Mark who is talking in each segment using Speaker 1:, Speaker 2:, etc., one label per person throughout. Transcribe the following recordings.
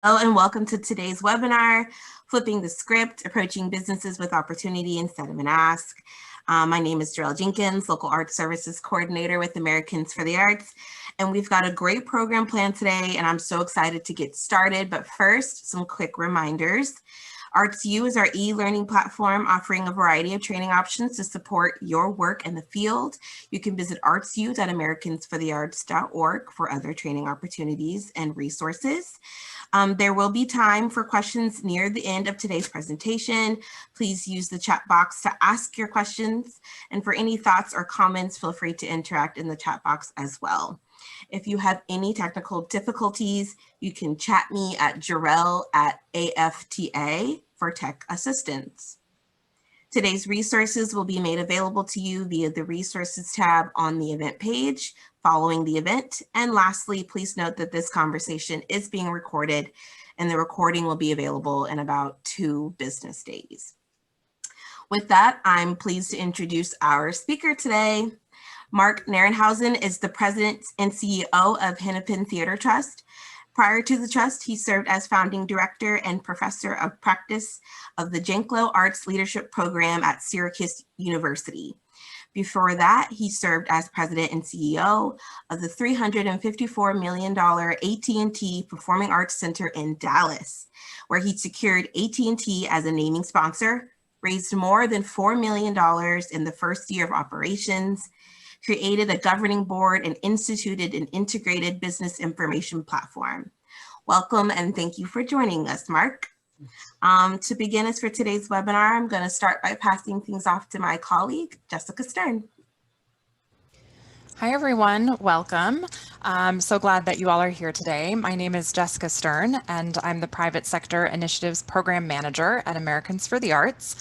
Speaker 1: Hello and welcome to today's webinar, Flipping the Script, Approaching Businesses with Opportunity Instead of an Ask. My name is Jarrell Jenkins, Local Arts Services Coordinator with Americans for the Arts. And we've got a great program planned today, and I'm so excited to get started. But first, some quick reminders. ArtsU is our e-learning platform offering a variety of training options to support your work in the field. You can visit artsu.americansforthearts.org for other training opportunities and resources. There will be time for questions near the end of today's presentation. Please use the chat box to ask your questions. And for any thoughts or comments, feel free to interact in the chat box as well. If you have any technical difficulties, you can chat me at Jarrell@AFTA for tech assistance. Today's resources will be made available to you via the resources tab on the event page following the event. And lastly, please note that this conversation is being recorded and the recording will be available in about 2 business days. With that, I'm pleased to introduce our speaker today. Mark Narenhausen is the president and CEO of Hennepin Theater Trust. Prior to the trust, he served as founding director and professor of practice of the Janklow Arts Leadership Program at Syracuse University. Before that, he served as president and CEO of the $354 million AT&T Performing Arts Center in Dallas, where he secured AT&T as a naming sponsor, raised more than $4 million in the first year of operations, created a governing board, and instituted an integrated business information platform. Welcome and thank you for joining us, Mark. To begin us for today's webinar, I'm going to start by passing things off to my colleague, Jessica Stern.
Speaker 2: Hi, everyone. Welcome. I'm so glad that you all are here today. My name is Jessica Stern, and I'm the Private Sector Initiatives Program Manager at Americans for the Arts.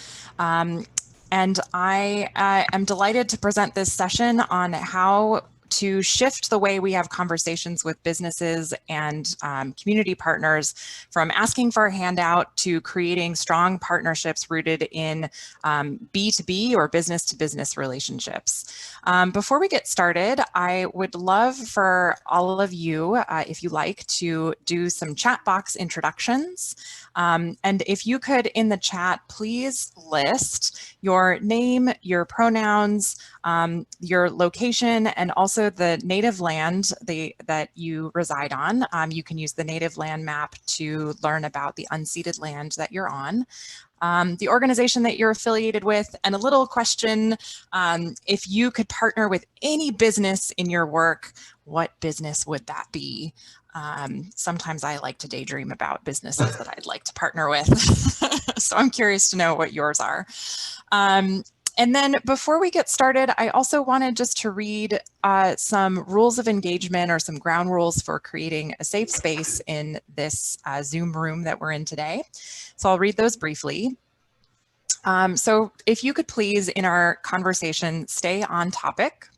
Speaker 2: And I am delighted to present this session on how to shift the way we have conversations with businesses and community partners from asking for a handout to creating strong partnerships rooted in B2B or business to business relationships. Before we get started, I would love for all of you, if you like, to do some chat box introductions. And if you could in the chat, please list your name, your pronouns, your location, and also the native land that you reside on. You can use the native land map to learn about the unceded land that you're on. The organization that you're affiliated with, and a little question, if you could partner with any business in your work, what business would that be? Sometimes I like to daydream about businesses that I'd like to partner with. So I'm curious to know what yours are. And then before we get started, I also wanted just to read some rules of engagement or some ground rules for creating a safe space in this Zoom room that we're in today. So I'll read those briefly. So if you could please, in our conversation, stay on topic.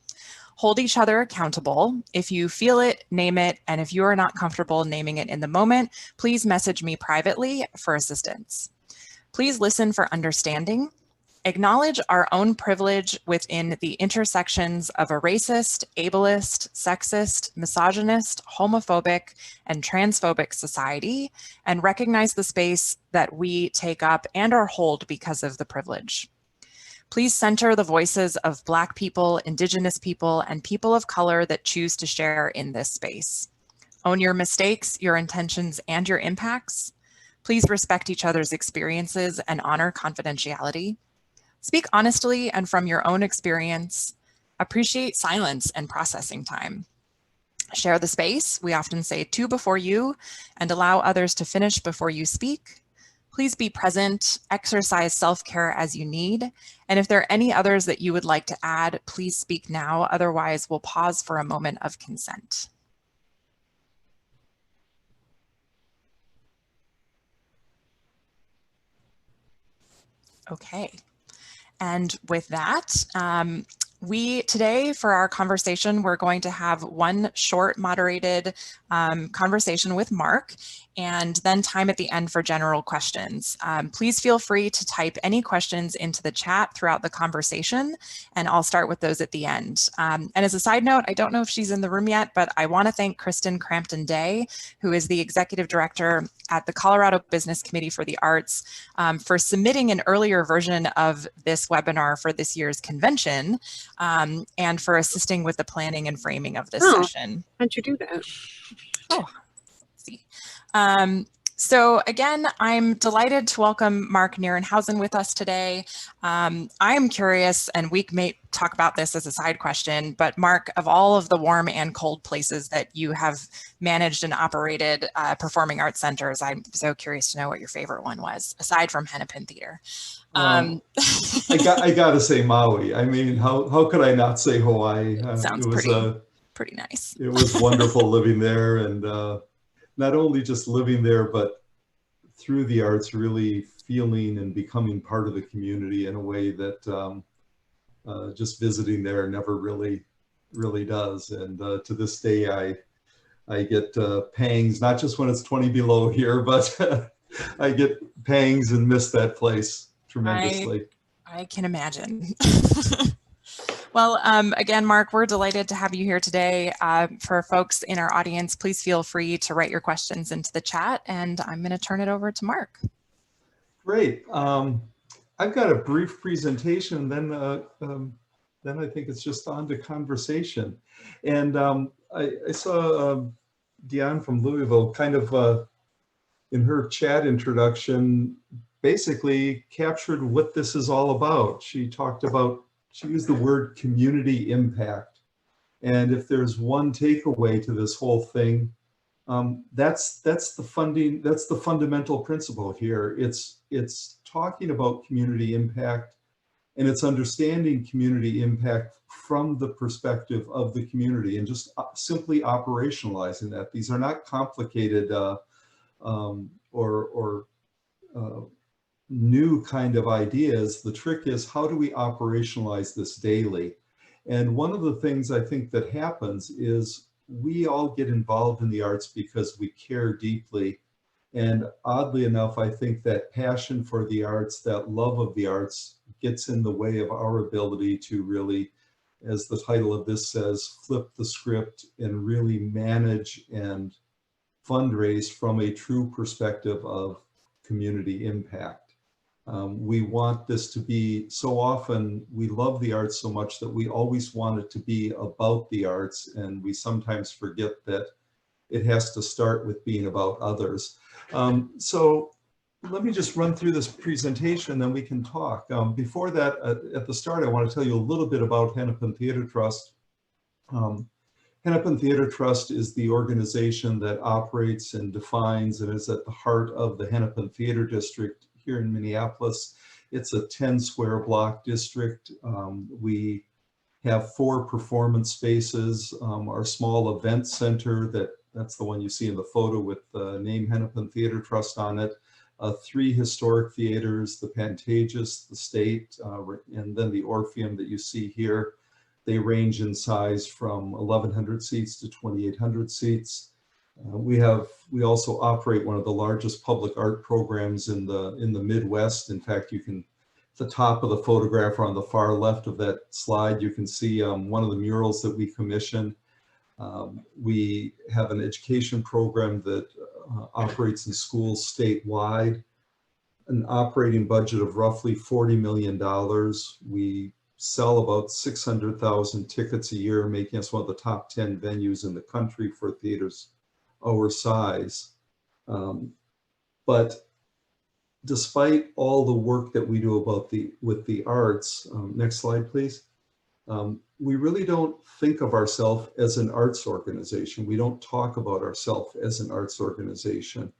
Speaker 2: Hold each other accountable. If you feel it, name it. And if you are not comfortable naming it in the moment, please message me privately for assistance. Please listen for understanding. Acknowledge our own privilege within the intersections of a racist, ableist, sexist, misogynist, homophobic, and transphobic society, and recognize the space that we take up and or hold because of the privilege. Please center the voices of Black people, Indigenous people, and people of color that choose to share in this space. Own your mistakes, your intentions, and your impacts. Please respect each other's experiences and honor confidentiality. Speak honestly and from your own experience. Appreciate silence and processing time. Share the space. We often say to before you, and allow others to finish before you speak. Please be present, exercise self-care as you need. And if there are any others that you would like to add, please speak now. Otherwise, we'll pause for a moment of consent. Okay. And with that, Today for our conversation, we're going to have one short moderated conversation with Mark, and then time at the end for general questions. Please feel free to type any questions into the chat throughout the conversation, and I'll start with those at the end. And as a side note, I don't know if she's in the room yet, but I want to thank Kristen Crampton Day, who is the Executive Director at the Colorado Business Committee for the Arts, for submitting an earlier version of this webinar for this year's convention, and for assisting with the planning and framing of this session.
Speaker 3: How'd you do that?
Speaker 2: Oh, let's see. So again, I'm delighted to welcome Mark Nierenhausen with us today. I'm curious, and we may talk about this as a side question, but Mark, of all of the warm and cold places that you have managed and operated performing arts centers, I'm so curious to know what your favorite one was, aside from Hennepin Theater.
Speaker 4: I gotta say Maui. I mean, how could I not say Hawaii?
Speaker 2: Sounds pretty nice.
Speaker 4: It was wonderful living there, and not only just living there, but through the arts, really feeling and becoming part of the community in a way that just visiting there never really does. And to this day, I get pangs, not just when it's 20 below here, but I get pangs and miss that place tremendously.
Speaker 2: I can imagine. Well, again, Mark, we're delighted to have you here today. For folks in our audience, please feel free to write your questions into the chat, and I'm going to turn it over to Mark.
Speaker 4: Great. I've got a brief presentation, then I think it's just on to conversation. And I saw Dion from Louisville kind of in her chat introduction basically captured what this is all about. She used the word community impact. And if there's one takeaway to this whole thing, that's the fundamental principle here. It's talking about community impact, and it's understanding community impact from the perspective of the community and just simply operationalizing that. These are not complicated or new kind of ideas. The trick is, how do we operationalize this daily? And one of the things I think that happens is we all get involved in the arts because we care deeply. And oddly enough, I think that passion for the arts, that love of the arts, gets in the way of our ability to really, as the title of this says, flip the script and really manage and fundraise from a true perspective of community impact. We want this to be, so often we love the arts so much that we always want it to be about the arts, and we sometimes forget that it has to start with being about others. So let me just run through this presentation, then we can talk. Before that, at the start, I want to tell you a little bit about Hennepin Theater Trust. Hennepin Theater Trust is the organization that operates and defines and is at the heart of the Hennepin Theater District here in Minneapolis. It's a 10 square block district. We have 4 performance spaces. Our small event center, that's the one you see in the photo with the name Hennepin Theater Trust on it. 3 historic theaters, the Pantages, the State, and then the Orpheum that you see here. They range in size from 1,100 seats to 2,800 seats. We also operate one of the largest public art programs in the Midwest. In fact, you can, at the top of the photograph or on the far left of that slide, you can see one of the murals that we commissioned. We have an education program that operates in schools statewide, an operating budget of roughly $40 million. We sell about 600,000 tickets a year, making us one of the top 10 venues in the country for theaters our size. But despite all the work that we do with the arts, next slide, please. We really don't think of ourselves as an arts organization. We don't talk about ourselves as an arts organization.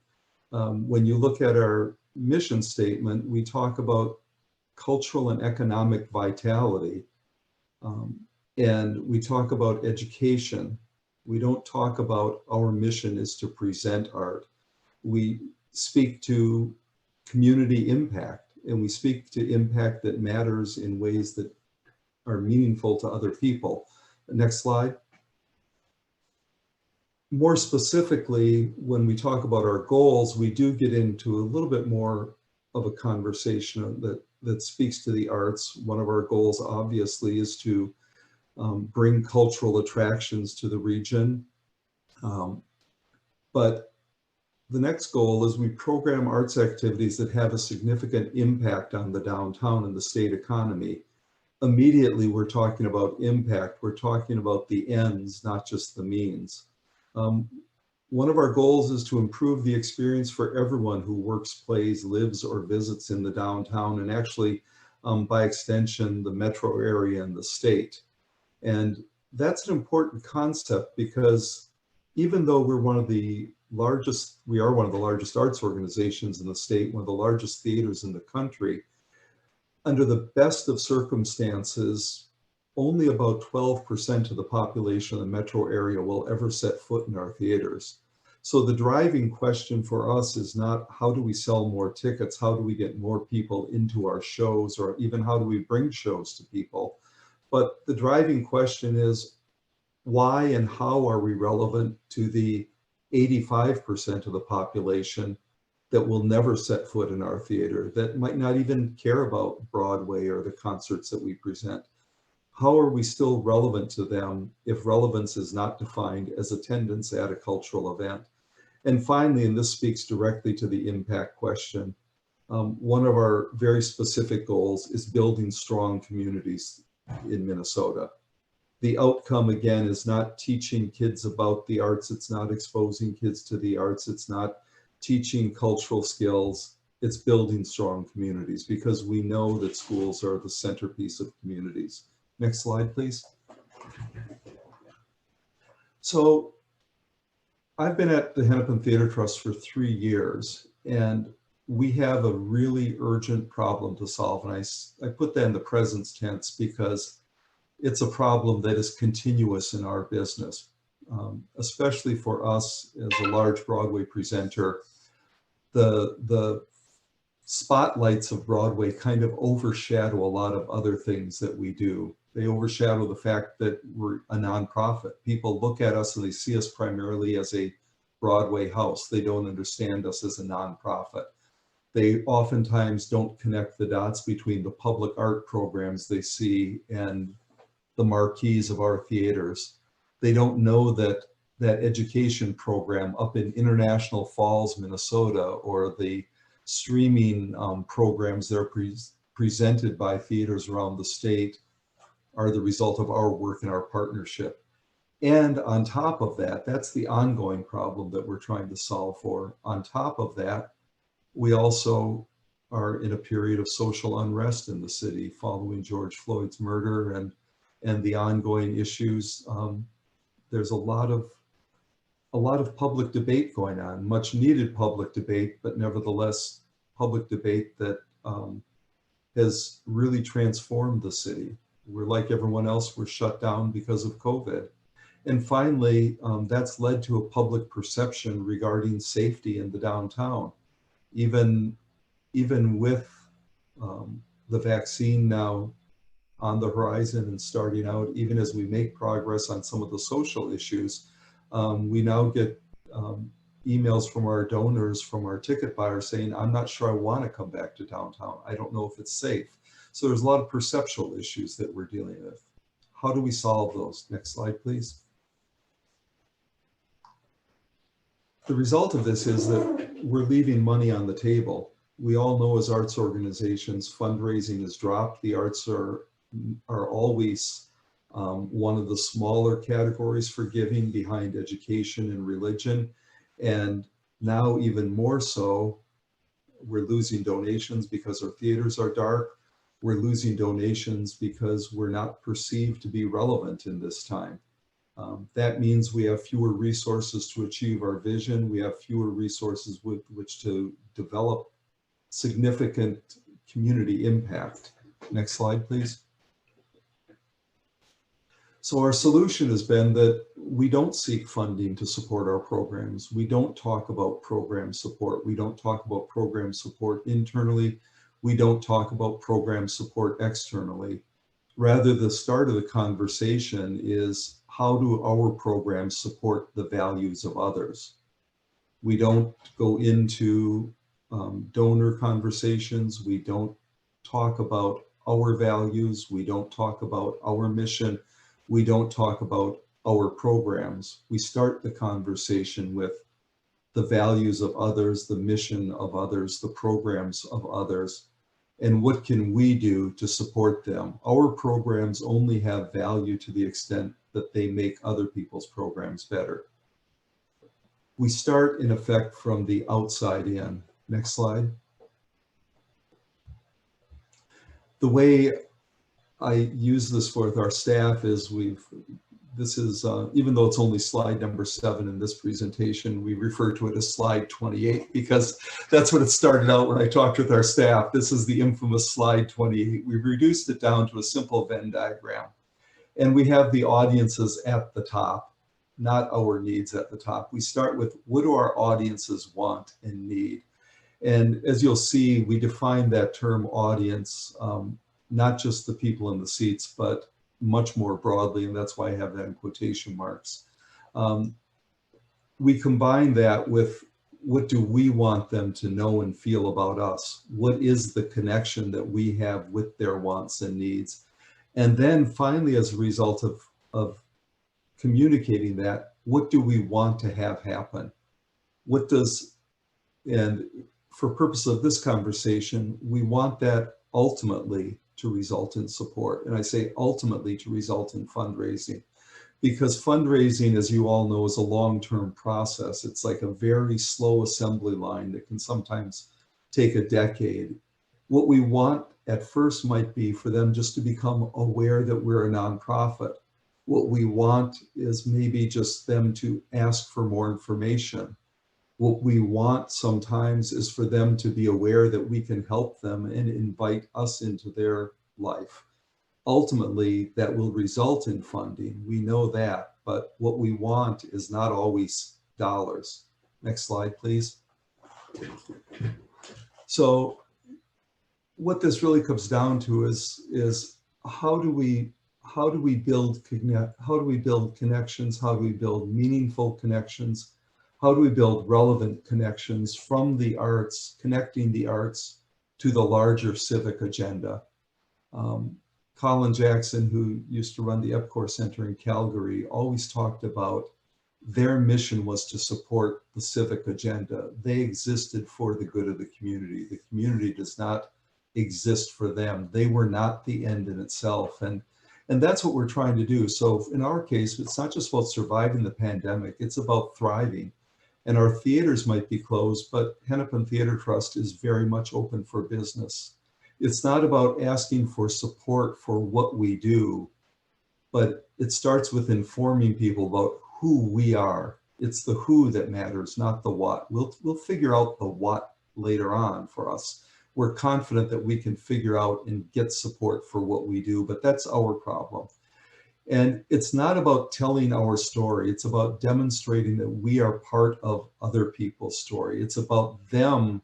Speaker 4: When you look at our mission statement, we talk about cultural and economic vitality, and we talk about education. We don't talk about our mission is to present art. We speak to community impact, and we speak to impact that matters in ways that are meaningful to other people. Next slide. More specifically, when we talk about our goals, we do get into a little bit more of a conversation that speaks to the arts. One of our goals, obviously, is to bring cultural attractions to the region. But the next goal is we program arts activities that have a significant impact on the downtown and the state economy. Immediately, we're talking about impact. We're talking about the ends, not just the means. One of our goals is to improve the experience for everyone who works, plays, lives, or visits in the downtown, and actually, by extension, the metro area and the state. And that's an important concept because even though we are one of the largest arts organizations in the state, one of the largest theaters in the country, under the best of circumstances, only about 12% of the population of the metro area will ever set foot in our theaters. So the driving question for us is not how do we sell more tickets, how do we get more people into our shows, or even how do we bring shows to people? But the driving question is why and how are we relevant to the 85% of the population that will never set foot in our theater, that might not even care about Broadway or the concerts that we present? How are we still relevant to them if relevance is not defined as attendance at a cultural event? And finally, and this speaks directly to the impact question, one of our very specific goals is building strong communities in Minnesota. The outcome, again, is not teaching kids about the arts. It's not exposing kids to the arts. It's not teaching cultural skills. It's building strong communities because we know that schools are the centerpiece of communities. Next slide, please. So I've been at the Hennepin Theater Trust for 3 years, and we have a really urgent problem to solve. And I put that in the present tense because it's a problem that is continuous in our business, especially for us as a large Broadway presenter. The spotlights of Broadway kind of overshadow a lot of other things that we do. They overshadow the fact that we're a nonprofit. People look at us and they see us primarily as a Broadway house. They don't understand us as a nonprofit. They oftentimes don't connect the dots between the public art programs they see and the marquees of our theaters. They don't know that that education program up in International Falls, Minnesota, or the streaming programs that are presented by theaters around the state are the result of our work and our partnership. And on top of that, that's the ongoing problem that we're trying to solve for. On top of that, we also are in a period of social unrest in the city following George Floyd's murder and the ongoing issues. There's a lot of public debate going on, much needed public debate, but nevertheless public debate that has really transformed the city. We're like everyone else, we're shut down because of COVID. And finally, that's led to a public perception regarding safety in the downtown. Even with the vaccine now on the horizon and starting out, even as we make progress on some of the social issues, we now get emails from our donors, from our ticket buyers saying, I'm not sure I want to come back to downtown. I don't know if it's safe. So there's a lot of perceptual issues that we're dealing with. How do we solve those? Next slide, please. The result of this is that we're leaving money on the table. We all know as arts organizations, fundraising has dropped. The arts are always one of the smaller categories for giving behind education and religion. And now even more so, we're losing donations because our theaters are dark. We're losing donations because we're not perceived to be relevant in this time. That means we have fewer resources to achieve our vision. We have fewer resources with which to develop significant community impact. Next slide, please. So our solution has been that we don't seek funding to support our programs. We don't talk about program support. We don't talk about program support internally. We don't talk about program support externally. Rather, the start of the conversation is, how do our programs support the values of others? We don't go into donor conversations. We don't talk about our values. We don't talk about our mission. We don't talk about our programs. We start the conversation with the values of others, the mission of others, the programs of others, and what can we do to support them. Our programs only have value to the extent that they make other people's programs better. We start in effect from the outside in. Next slide. The way I use this with our staff is this is, even though it's only slide number 7 in this presentation, we refer to it as slide 28 because that's what it started out when I talked with our staff. This is the infamous slide 28. We reduced it down to a simple Venn diagram. And we have the audiences at the top, not our needs at the top. We start with, what do our audiences want and need? And as you'll see, we define that term audience, not just the people in the seats, but much more broadly, and that's why I have that in quotation marks. We combine that with, what do we want them to know and feel about us? What is the connection that we have with their wants and needs? And then finally, as a result of communicating that, what do we want to have happen? And for purpose of this conversation, we want that ultimately to result in support. And I say ultimately to result in fundraising, because fundraising, as you all know, is a long-term process. It's like a very slow assembly line that can sometimes take a decade. What we want at first might be for them just to become aware that we're a nonprofit. What we want is maybe just them to ask for more information. What we want sometimes is for them to be aware that we can help them and invite us into their life. Ultimately, that will result in funding. We know that, but what we want is not always dollars. Next slide, please. So what this really comes down to is how do we build connections? How do we build meaningful connections? How do we build relevant connections from the arts, connecting the arts to the larger civic agenda? Colin Jackson, who used to run the EPCOR Center in Calgary, always talked about their mission was to support the civic agenda. They existed for the good of the community. The community does not exist for them. They were not the end in itself. And that's what we're trying to do. So in our case, it's not just about surviving the pandemic, it's about thriving. And our theaters might be closed, but Hennepin Theater Trust is very much open for business. It's not about asking for support for what we do, but it starts with informing people about who we are. It's the who that matters, not the what. We'll figure out the what later on for us. We're confident that we can figure out and get support for what we do, but that's our problem. And it's not about telling our story. It's about demonstrating that we are part of other people's story. It's about them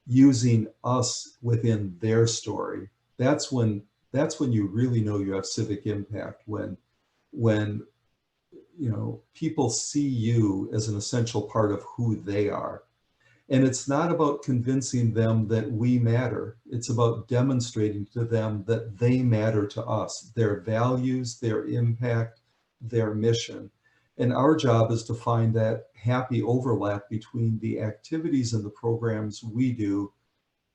Speaker 4: using us within their story. That's when you really know you have civic impact, when people see you as an essential part of who they are. And it's not about convincing them that we matter. It's about demonstrating to them that they matter to us, their values, their impact, their mission. And our job is to find that happy overlap between the activities and the programs we do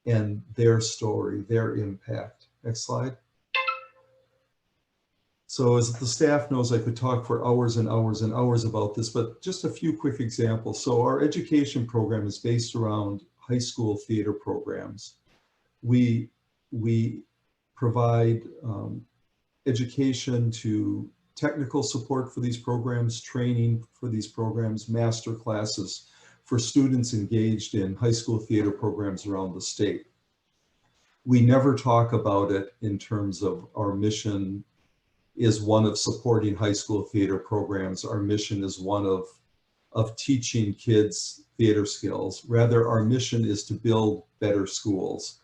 Speaker 4: and their story, their impact. Next slide. So as the staff knows, I could talk for hours and hours and hours about this, but just a few quick examples. So our education program is based around high school theater programs. We provide education to technical support for these programs, training for these programs, master classes for students engaged in high school theater programs around the state. We never talk about it in terms of our mission is one of supporting high school theater programs. Our mission is one of teaching kids theater skills. Rather, our mission is to build better schools.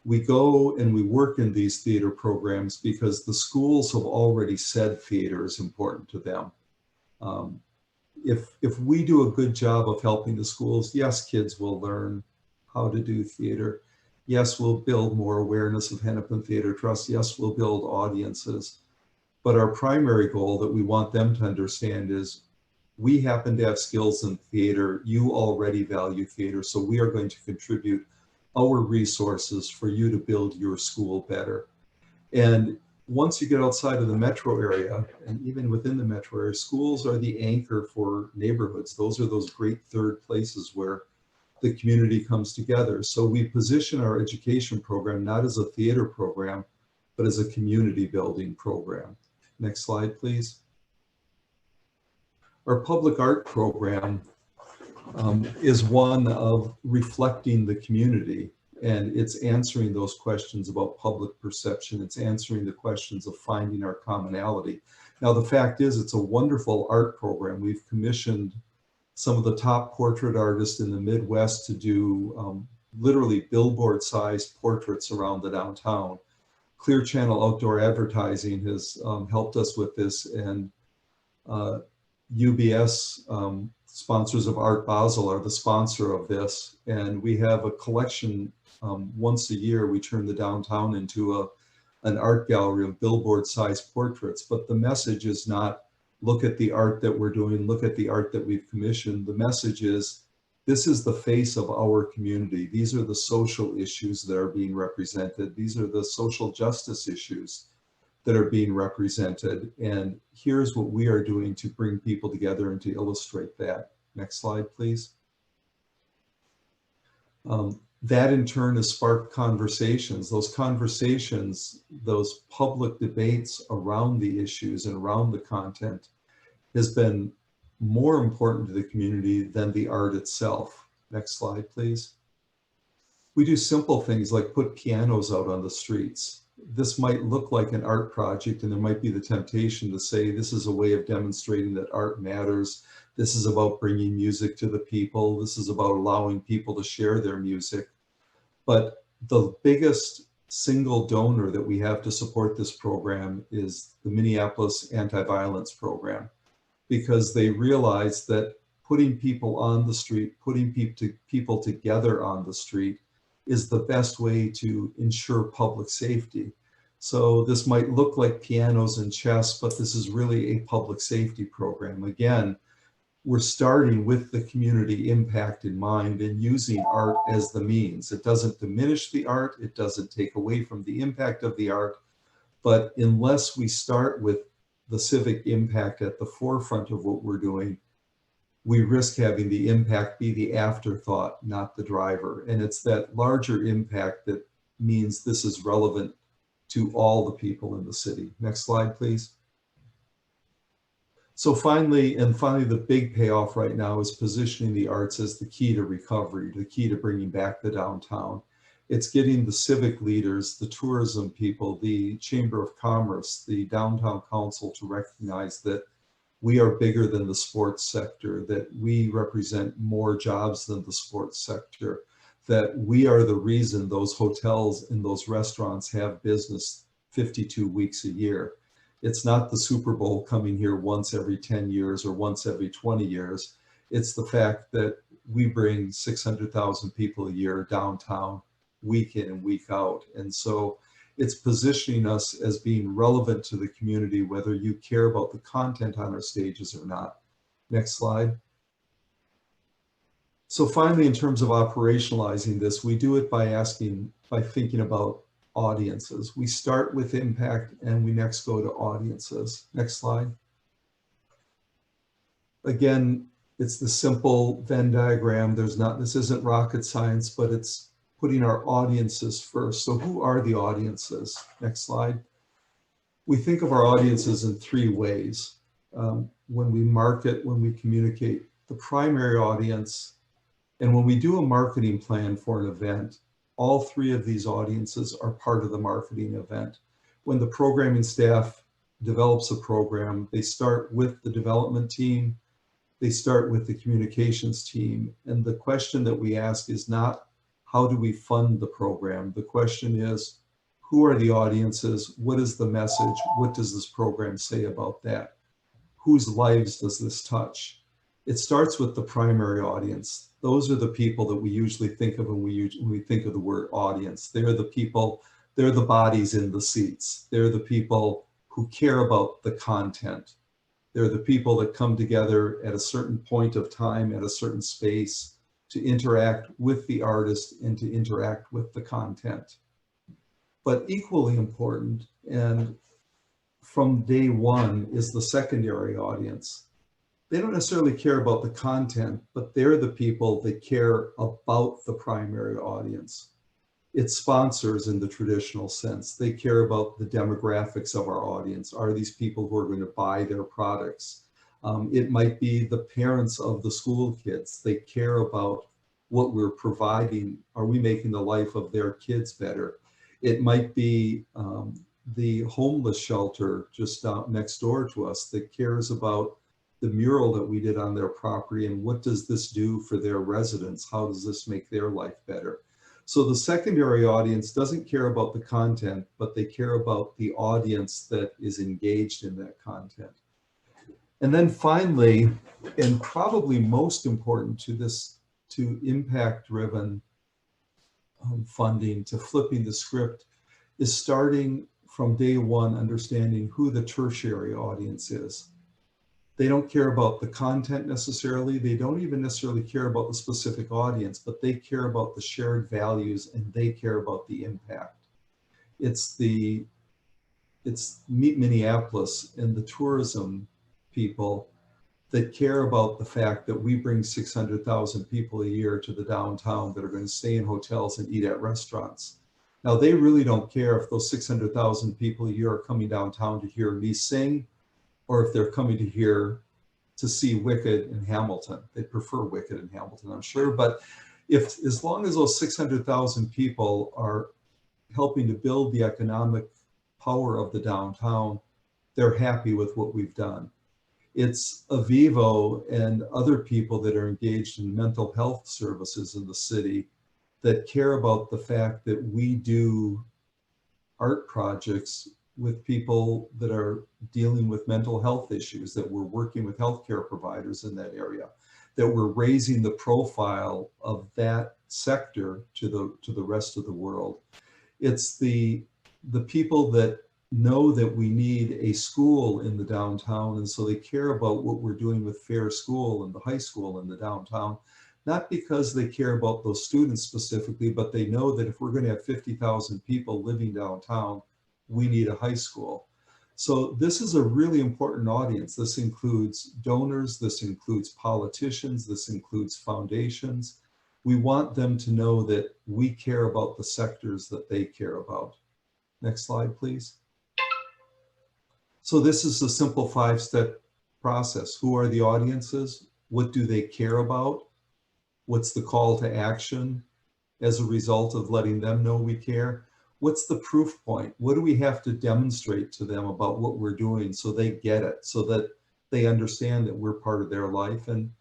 Speaker 4: We go and we work in these theater programs because the schools have already said theater is important to them. If we do a good job of helping the schools, yes, kids will learn how to do theater. Yes, we'll build more awareness of Hennepin Theater Trust. Yes, we'll build audiences. But our primary goal that we want them to understand is we happen to have skills in theater. You already value theater, so we are going to contribute our resources for you to build your school better. And once you get outside of the metro area, and even within the metro area, schools are the anchor for neighborhoods. Those are those great third places where the community comes together. So we position our education program not as a theater program, but as a community building program. Next slide, please. Our public art program is one of reflecting the community, and it's answering those questions about public perception. It's answering the questions of finding our commonality. Now, the fact is, it's a wonderful art program. We've commissioned some of the top portrait artists in the Midwest to do literally billboard-sized portraits around the downtown. Clear Channel Outdoor Advertising has helped us with this, and UBS, Sponsors of Art Basel, are the sponsor of this. And we have a collection once a year. We turn the downtown into an art gallery of billboard-sized portraits. But the message is not, look at the art that we're doing, look at the art that we've commissioned. The message is, this is the face of our community. These are the social issues that are being represented. These are the social justice issues that are being represented. And here's what we are doing to bring people together and to illustrate that. Next slide, please. That in turn has sparked conversations. Those conversations, those public debates around the issues and around the content has been more important to the community than the art itself. Next slide, please. We do simple things like put pianos out on the streets. This might look like an art project, and there might be the temptation to say this is a way of demonstrating that art matters. This is about bringing music to the people. This is about allowing people to share their music. But the biggest single donor that we have to support this program is the Minneapolis Anti-Violence Program, because they realize that putting people on the street, putting people together on the street is the best way to ensure public safety. So this might look like pianos and chess, but this is really a public safety program. Again, we're starting with the community impact in mind and using art as the means. It doesn't diminish the art, it doesn't take away from the impact of the art, but unless we start with the civic impact at the forefront of what we're doing, we risk having the impact be the afterthought, not the driver. And it's that larger impact that means this is relevant to all the people in the city. Next slide, please. So finally, the big payoff right now is positioning the arts as the key to recovery, the key to bringing back the downtown. It's getting the civic leaders, the tourism people, the Chamber of Commerce, the Downtown Council to recognize that we are bigger than the sports sector, that we represent more jobs than the sports sector, that we are the reason those hotels and those restaurants have business 52 weeks a year. It's not the Super Bowl coming here once every 10 years or once every 20 years. It's the fact that we bring 600,000 people a year downtown, week in and week out. And so it's positioning us as being relevant to the community, whether you care about the content on our stages or not. Next slide. So finally, in terms of operationalizing this, we do it by thinking about audiences. We start with impact and we next go to audiences. Next slide. Again, it's the simple Venn diagram. This isn't rocket science, but it's putting our audiences first. So who are the audiences? Next slide. We think of our audiences in three ways. When we market, when we communicate, the primary audience, and when we do a marketing plan for an event, all three of these audiences are part of the marketing event. When the programming staff develops a program, they start with the development team, they start with the communications team. And the question that we ask is not, How do we fund the program? The question is, who are the audiences? What is the message? What does this program say about that? Whose lives does this touch? It starts with the primary audience. Those are the people that we usually think of when we think of the word audience. They're the people, they're the bodies in the seats. They're the people who care about the content. They're the people that come together at a certain point of time, at a certain space, to interact with the artist and to interact with the content. But equally important, and from day one, is the secondary audience. They don't necessarily care about the content, but they're the people that care about the primary audience. It's sponsors in the traditional sense. They care about the demographics of our audience. Are these people who are going to buy their products? It might be the parents of the school kids. They care about what we're providing. Are we making the life of their kids better? It might be the homeless shelter just next door to us that cares about the mural that we did on their property and what does this do for their residents? How does this make their life better? So the secondary audience doesn't care about the content, but they care about the audience that is engaged in that content. And then finally, and probably most important to this, to impact-driven funding, to flipping the script, is starting from day one, understanding who the tertiary audience is. They don't care about the content necessarily. They don't even necessarily care about the specific audience, but they care about the shared values and they care about the impact. It's Meet Minneapolis and the tourism people that care about the fact that we bring 600,000 people a year to the downtown that are going to stay in hotels and eat at restaurants. Now, they really don't care if those 600,000 people a year are coming downtown to hear me sing, or if they're coming to see Wicked in Hamilton. They prefer Wicked in Hamilton, I'm sure. But as long as those 600,000 people are helping to build the economic power of the downtown, they're happy with what we've done. It's Avivo and other people that are engaged in mental health services in the city that care about the fact that we do art projects with people that are dealing with mental health issues, that we're working with healthcare providers in that area, that we're raising the profile of that sector to the rest of the world. It's the people that know that we need a school in the downtown, and so they care about what we're doing with Fair School and the high school in the downtown, not because they care about those students specifically, but they know that if we're going to have 50,000 people living downtown, we need a high school. So this is a really important audience. This includes donors, this includes politicians, this includes foundations. We want them to know that we care about the sectors that they care about. Next slide, please. So this is a simple 5-step process. Who are the audiences? What do they care about? What's the call to action as a result of letting them know we care? What's the proof point? What do we have to demonstrate to them about what we're doing so they get it, so that they understand that we're part of their life? And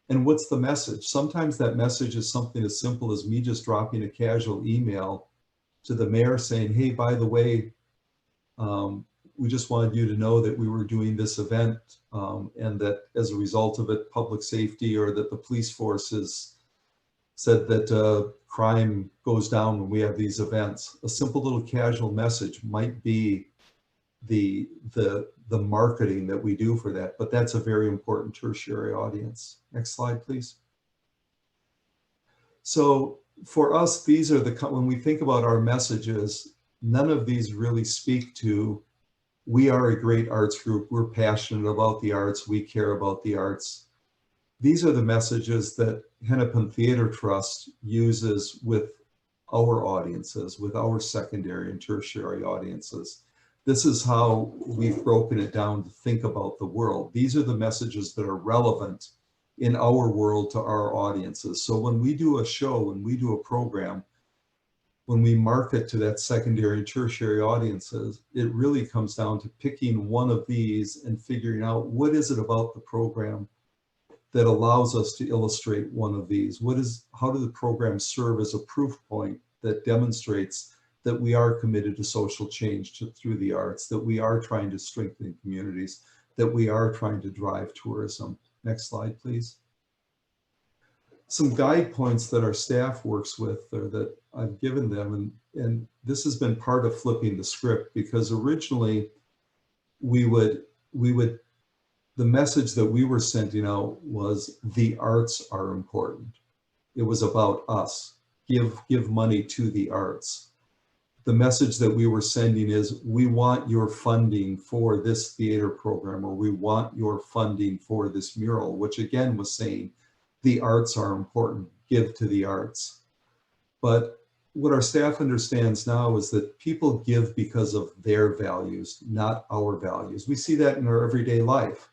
Speaker 4: what's the message? Sometimes that message is something as simple as me just dropping a casual email to the mayor saying, hey, by the way, we just wanted you to know that we were doing this event and that as a result of it, public safety or that the police force has said that crime goes down when we have these events. A simple little casual message might be the marketing that we do for that, but that's a very important tertiary audience. Next slide, please. So for us, these are when we think about our messages, none of these really speak to, we are a great arts group, we're passionate about the arts, we care about the arts. These are the messages that Hennepin Theater Trust uses with our audiences, with our secondary and tertiary audiences. This is how we've broken it down to think about the world. These are the messages that are relevant in our world to our audiences. So when we do a show, when we do a program, when we market to that secondary and tertiary audiences, it really comes down to picking one of these and figuring out what is it about the program that allows us to illustrate one of these? How do the programs serve as a proof point that demonstrates that we are committed to social change through the arts, that we are trying to strengthen communities, that we are trying to drive tourism? Next slide, please. Some guide points that our staff works with, or that I've given them, and this has been part of flipping the script, because originally the message that we were sending out was the arts are important. It was about us. Give money to the arts. The message that we were sending is, we want your funding for this theater program, or we want your funding for this mural, which again was saying the arts are important, give to the arts. But what our staff understands now is that people give because of their values, not our values. We see that in our everyday life.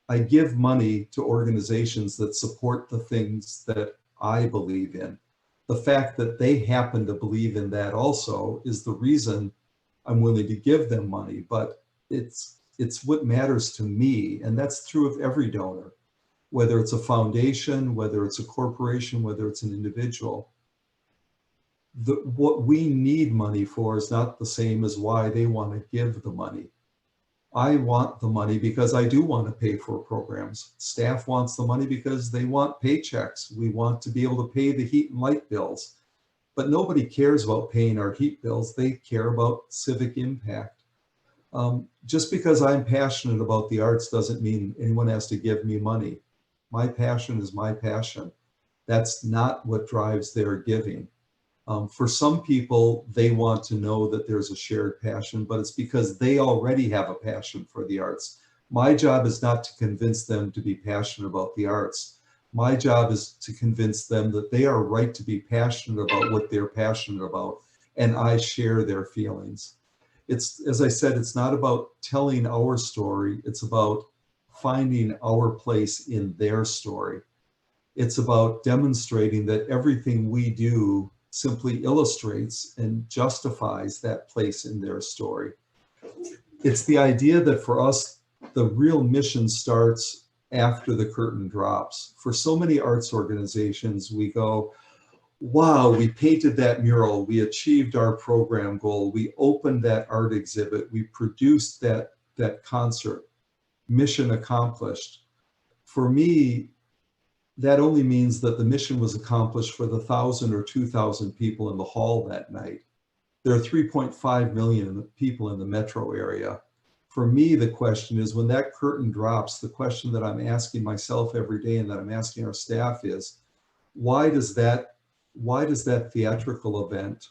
Speaker 4: I give money to organizations that support the things that I believe in. The fact that they happen to believe in that also is the reason I'm willing to give them money, but it's what matters to me, and that's true of every donor, whether it's a foundation, whether it's a corporation, whether it's an individual. What we need money for is not the same as why they want to give the money. I want the money because I do want to pay for programs. Staff wants the money because they want paychecks. We want to be able to pay the heat and light bills. But nobody cares about paying our heat bills. They care about civic impact. Just because I'm passionate about the arts doesn't mean anyone has to give me money. My passion is my passion. That's not what drives their giving. For some people, they want to know that there's a shared passion, but it's because they already have a passion for the arts. My job is not to convince them to be passionate about the arts. My job is to convince them that they are right to be passionate about what they're passionate about, and I share their feelings. It's, as I said, it's not about telling our story, it's about finding our place in their story. It's about demonstrating that everything we do simply illustrates and justifies that place in their story. It's the idea that for us, the real mission starts after the curtain drops. For so many arts organizations, we go, wow, we painted that mural, we achieved our program goal, we opened that art exhibit, we produced that concert, mission accomplished. For me, that only means that the mission was accomplished for the 1,000 or 2,000 people in the hall that night. There are 3.5 million people in the metro area. For me, the question is, when that curtain drops, the question that I'm asking myself every day and that I'm asking our staff is, why does that theatrical event,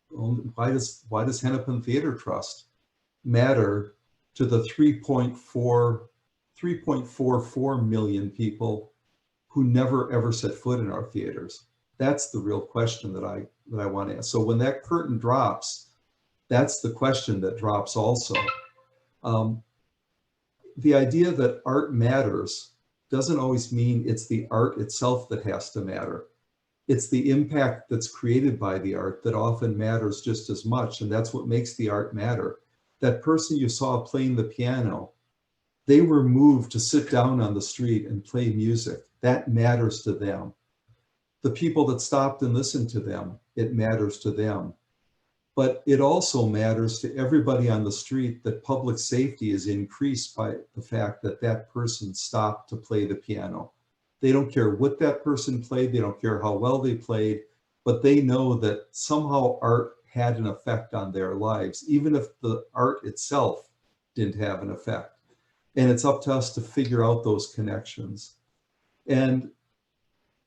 Speaker 4: why does Hennepin Theater Trust matter to the 3.44 million people who never ever set foot in our theaters? That's the real question that I want to ask. So when that curtain drops, that's the question that drops also. The idea that art matters doesn't always mean it's the art itself that has to matter. It's the impact that's created by the art that often matters just as much, and that's what makes the art matter. That person you saw playing the piano, they were moved to sit down on the street and play music. That matters to them. The people that stopped and listened to them, it matters to them. But it also matters to everybody on the street that public safety is increased by the fact that that person stopped to play the piano. They don't care what that person played, they don't care how well they played, but they know that somehow art had an effect on their lives, even if the art itself didn't have an effect. And it's up to us to figure out those connections. And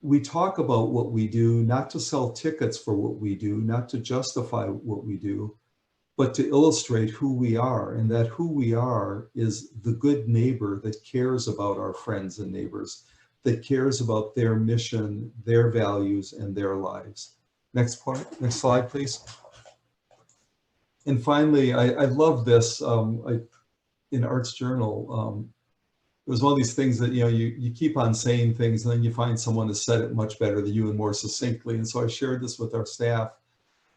Speaker 4: we talk about what we do, not to sell tickets for what we do, not to justify what we do, but to illustrate who we are, and that who we are is the good neighbor that cares about our friends and neighbors, that cares about their mission, their values, and their lives. Next slide, please. And finally, I love this. In Arts Journal, it was one of these things that, you keep on saying things and then you find someone has said it much better than you and more succinctly. And so I shared this with our staff.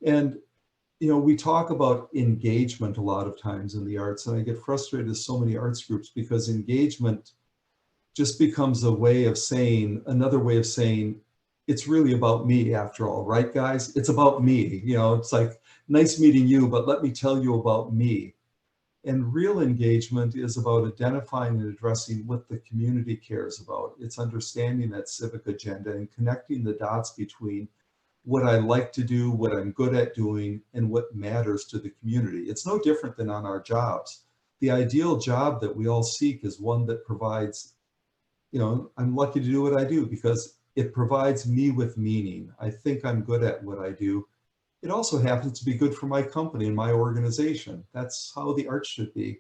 Speaker 4: And, we talk about engagement a lot of times in the arts, and I get frustrated with so many arts groups because engagement just becomes a way of saying, another way of saying, it's really about me after all, right, guys? It's about me. You know, it's like, nice meeting you, but let me tell you about me. And real engagement is about identifying and addressing what the community cares about. It's understanding that civic agenda and connecting the dots between what I like to do, what I'm good at doing, and what matters to the community. It's no different than on our jobs. The ideal job that we all seek is one that provides, you know, I'm lucky to do what I do because it provides me with meaning. I think I'm good at what I do. It also happens to be good for my company and my organization. That's how the arts should be.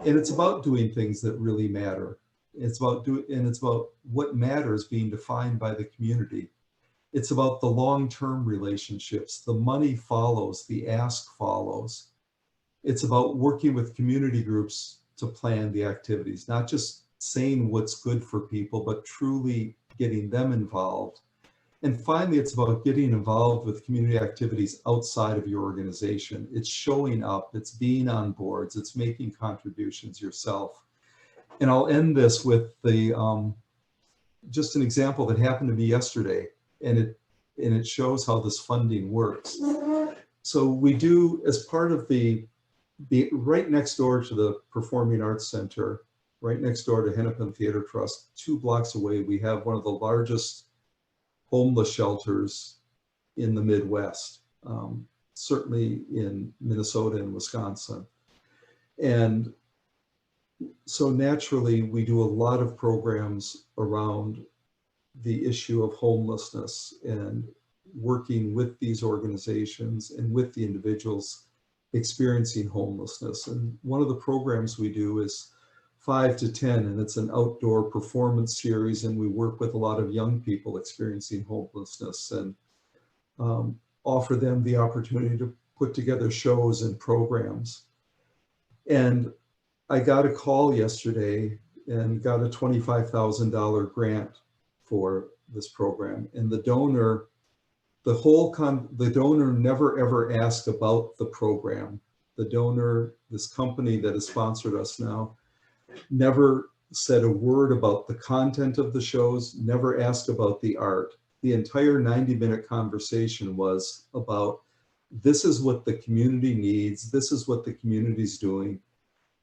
Speaker 4: And it's about doing things that really matter. It's about what matters being defined by the community. It's about the long-term relationships. The money follows, the ask follows. It's about working with community groups to plan the activities, not just saying what's good for people, but truly getting them involved. And finally, it's about getting involved with community activities outside of your organization. It's showing up, it's being on boards, it's making contributions yourself. And I'll end this with just an example that happened to me yesterday, and it shows how this funding works. So we do, as part of the right next door to the Performing Arts Center, right next door to Hennepin Theater Trust, 2 blocks away, we have one of the largest homeless shelters in the Midwest, certainly in Minnesota and Wisconsin. And so naturally, we do a lot of programs around the issue of homelessness and working with these organizations and with the individuals experiencing homelessness. And one of the programs we do is 5 to 10, and it's an outdoor performance series, and we work with a lot of young people experiencing homelessness and offer them the opportunity to put together shows and programs. And I got a call yesterday and got a $25,000 grant for this program, and the donor never ever asked about the program. The donor, this company that has sponsored us now, never said a word about the content of the shows, never asked about the art. The entire 90-minute conversation was about, this is what the community needs, this is what the community's doing.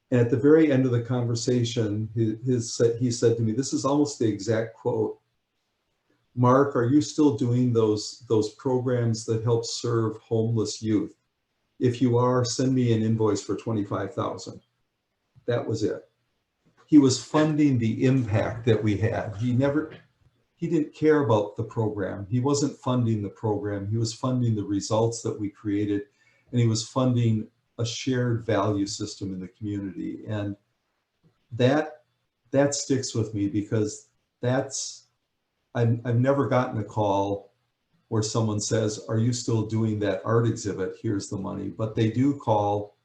Speaker 4: And at the very end of the conversation, he said to me, this is almost the exact quote, "Mark, are you still doing those programs that help serve homeless youth? If you are, send me an invoice for $25,000. That was it. He was funding the impact that we had. He didn't care about the program. He wasn't funding the program. He was funding the results that we created, and he was funding a shared value system in the community. And that sticks with me because I've never gotten a call where someone says, are you still doing that art exhibit? Here's the money. But they do call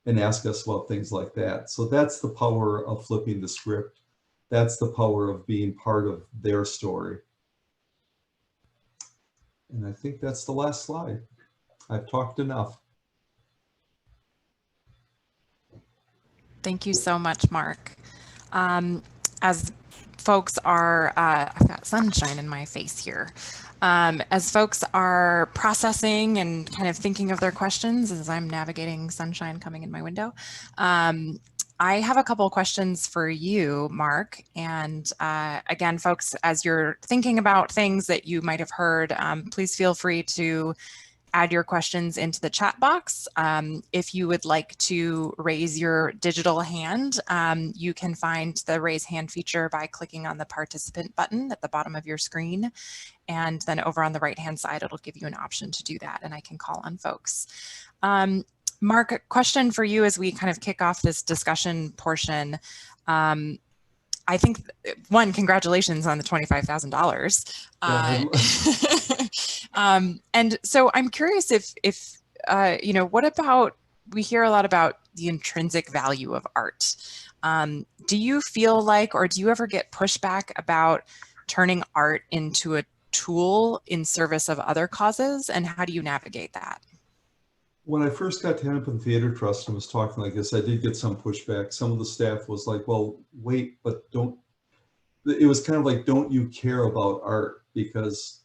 Speaker 4: and ask us about things like that. So that's the power of flipping the script. That's the power of being part of their story. And I think that's the last slide. I've talked enough.
Speaker 2: Thank you so much, Mark. As folks are, I've got sunshine in my face here. As folks are processing and kind of thinking of their questions as I'm navigating sunshine coming in my window, I have a couple of questions for you, Mark. And again, folks, as you're thinking about things that you might have heard, please feel free to add your questions into the chat box. If you would like to raise your digital hand, you can find the raise hand feature by clicking on the participant button at the bottom of your screen. And then over on the right-hand side, it'll give you an option to do that, and I can call on folks. Mark, a question for you as we kind of kick off this discussion portion. I think, one, congratulations on the $25,000. And so I'm curious if you know, what about, we hear a lot about the intrinsic value of art. Do you feel like, or do you ever get pushback about turning art into a tool in service of other causes? And how do you navigate that?
Speaker 4: When I first got to Hennepin Theater Trust and was talking like this, I did get some pushback. Some of the staff was like, well, wait, but it was kind of like, don't you care about art? Because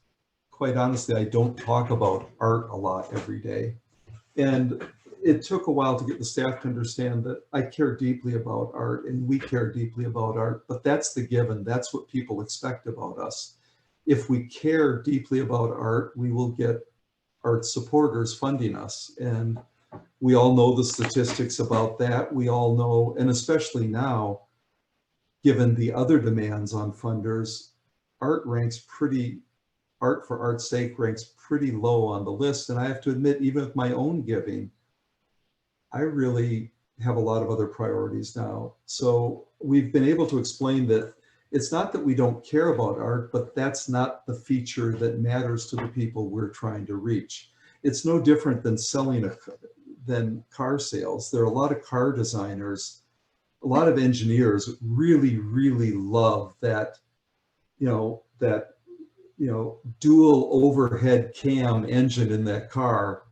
Speaker 4: quite honestly, I don't talk about art a lot every day. And it took a while to get the staff to understand that I care deeply about art and we care deeply about art, but that's the given. That's what people expect about us. If we care deeply about art, we will get art supporters funding us. And we all know the statistics about that. We all know, and especially now, given the other demands on funders, art for art's sake ranks pretty low on the list. And I have to admit, even with my own giving, I really have a lot of other priorities now. So we've been able to explain that it's not that we don't care about art, but that's not the feature that matters to the people we're trying to reach. It's no different than than car sales. There are a lot of car designers, a lot of engineers really, really love that, dual overhead cam engine in that car,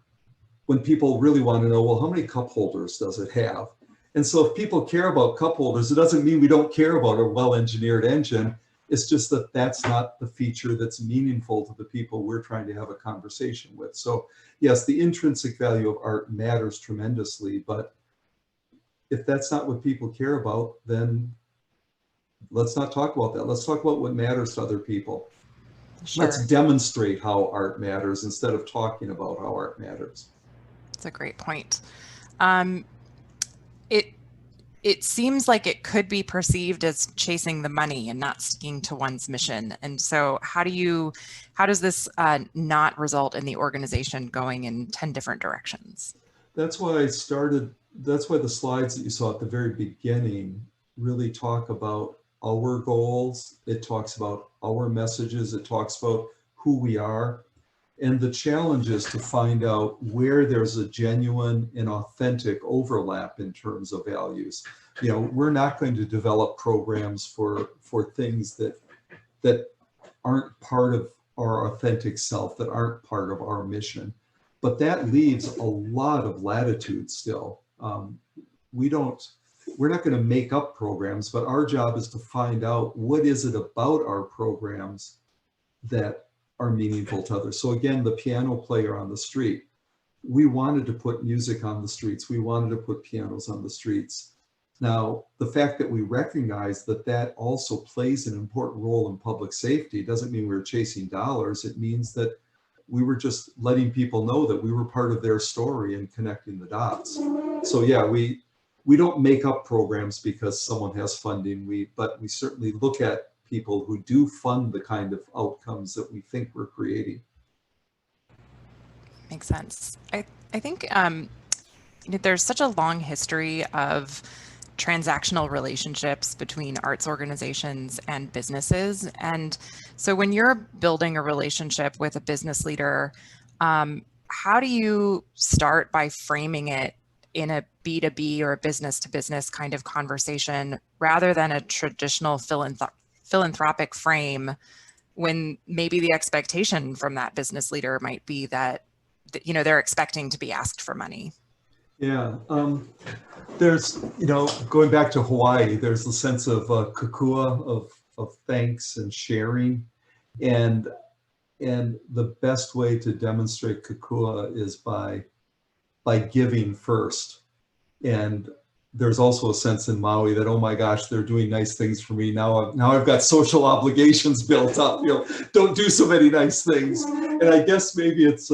Speaker 4: when people really want to know, well, how many cup holders does it have? And so if people care about cup holders, it doesn't mean we don't care about a well-engineered engine. It's just that that's not the feature that's meaningful to the people we're trying to have a conversation with. So yes, the intrinsic value of art matters tremendously, but if that's not what people care about, then let's not talk about that. Let's talk about what matters to other people.
Speaker 2: Sure.
Speaker 4: Let's demonstrate how art matters instead of talking about how art matters.
Speaker 2: That's a great point. It seems like it could be perceived as chasing the money and not sticking to one's mission. And so how does this not result in the organization going in 10 different directions?
Speaker 4: That's why the slides that you saw at the very beginning really talk about our goals. It talks about our messages. It talks about who we are. And the challenge is to find out where there's a genuine and authentic overlap in terms of values. We're not going to develop programs for things that aren't part of our authentic self, that aren't part of our mission. But that leaves a lot of latitude still. We're not going to make up programs, but our job is to find out what is it about our programs that are meaningful to others. So again, the piano player on the street, we wanted to put music on the streets. We wanted to put pianos on the streets. Now, the fact that we recognize that that also plays an important role in public safety doesn't mean we're chasing dollars. It means that we were just letting people know that we were part of their story and connecting the dots. So yeah, we don't make up programs because someone has funding, but we certainly look at people who do fund the kind of outcomes that we think we're creating.
Speaker 2: Makes sense. I think there's such a long history of transactional relationships between arts organizations and businesses. And so when you're building a relationship with a business leader, how do you start by framing it in a B2B or a business to business kind of conversation rather than a traditional philanthropic frame, when maybe the expectation from that business leader might be that they're expecting to be asked for money?
Speaker 4: Yeah, there's, going back to Hawaii, there's the sense of kukua, of thanks and sharing. And the best way to demonstrate kukua is by giving first. And there's also a sense in Maui that, oh my gosh, they're doing nice things for me. Now I've got social obligations built up, don't do so many nice things. And I guess maybe it's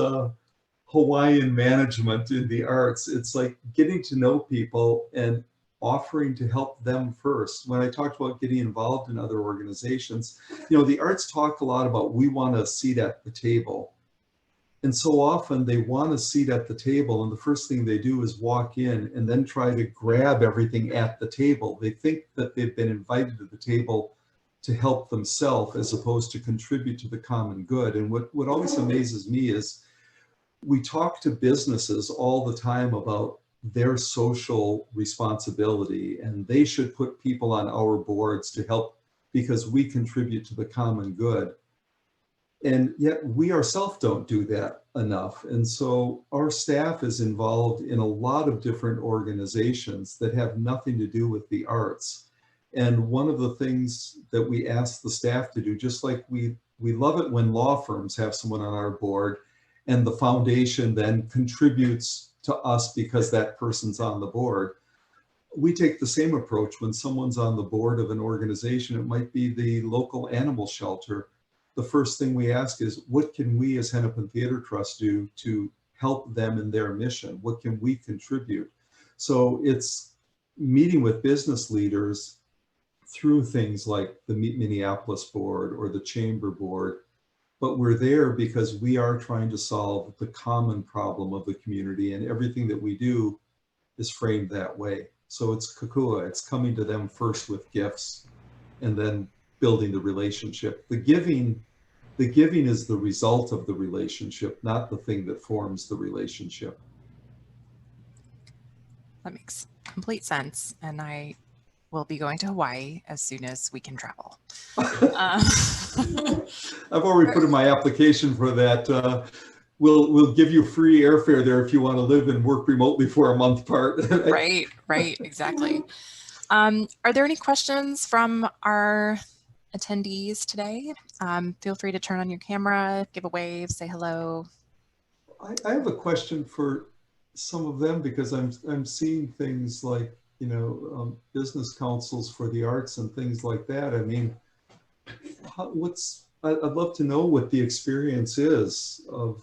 Speaker 4: Hawaiian management in the arts. It's like getting to know people and offering to help them first. When I talked about getting involved in other organizations, the arts talk a lot about, we want a seat at the table. And so often they want a seat at the table, and the first thing they do is walk in and then try to grab everything at the table. They think that they've been invited to the table to help themselves as opposed to contribute to the common good. And what always amazes me is we talk to businesses all the time about their social responsibility, and they should put people on our boards to help because we contribute to the common good. And yet we ourselves don't do that enough. And so our staff is involved in a lot of different organizations that have nothing to do with the arts. And one of the things that we ask the staff to do, just like we love it when law firms have someone on our board and the foundation then contributes to us because that person's on the board. We take the same approach when someone's on the board of an organization. It might be the local animal shelter. The first thing we ask is, what can we as Hennepin Theater Trust do to help them in their mission? What can we contribute? So it's meeting with business leaders through things like the Meet Minneapolis board or the chamber board, but we're there because we are trying to solve the common problem of the community, and everything that we do is framed that way. So it's kukua, it's coming to them first with gifts and then building the relationship. The giving is the result of the relationship, not the thing that forms the relationship.
Speaker 2: That makes complete sense. And I will be going to Hawaii as soon as we can travel.
Speaker 4: I've already put in my application for that. We'll give you free airfare there if you want to live and work remotely for a month part.
Speaker 2: Right, exactly. Are there any questions from our attendees today? Feel free to turn on your camera, give a wave, say hello.
Speaker 4: I have a question for some of them, because I'm seeing things like, you know, business councils for the arts and things like that. I mean, I'd love to know what the experience is of,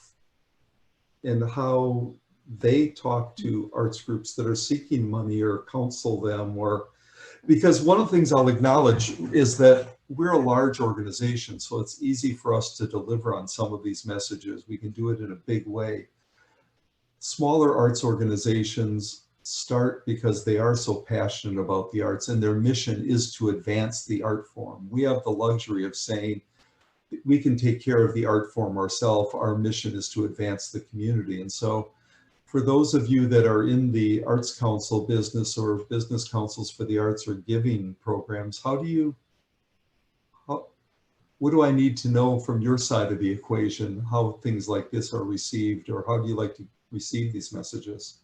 Speaker 4: and how they talk to arts groups that are seeking money or counsel them, or, because one of the things I'll acknowledge is that we're a large organization, so it's easy for us to deliver on some of these messages. We can do it in a big way. Smaller arts organizations start because they are so passionate about the arts, and their mission is to advance the art form. We have the luxury of saying, we can take care of the art form ourselves. Our mission is to advance the community. And so for those of you that are in the Arts Council business, or business councils for the arts or giving programs, what do I need to know from your side of the equation, how things like this are received, or how do you like to receive these messages?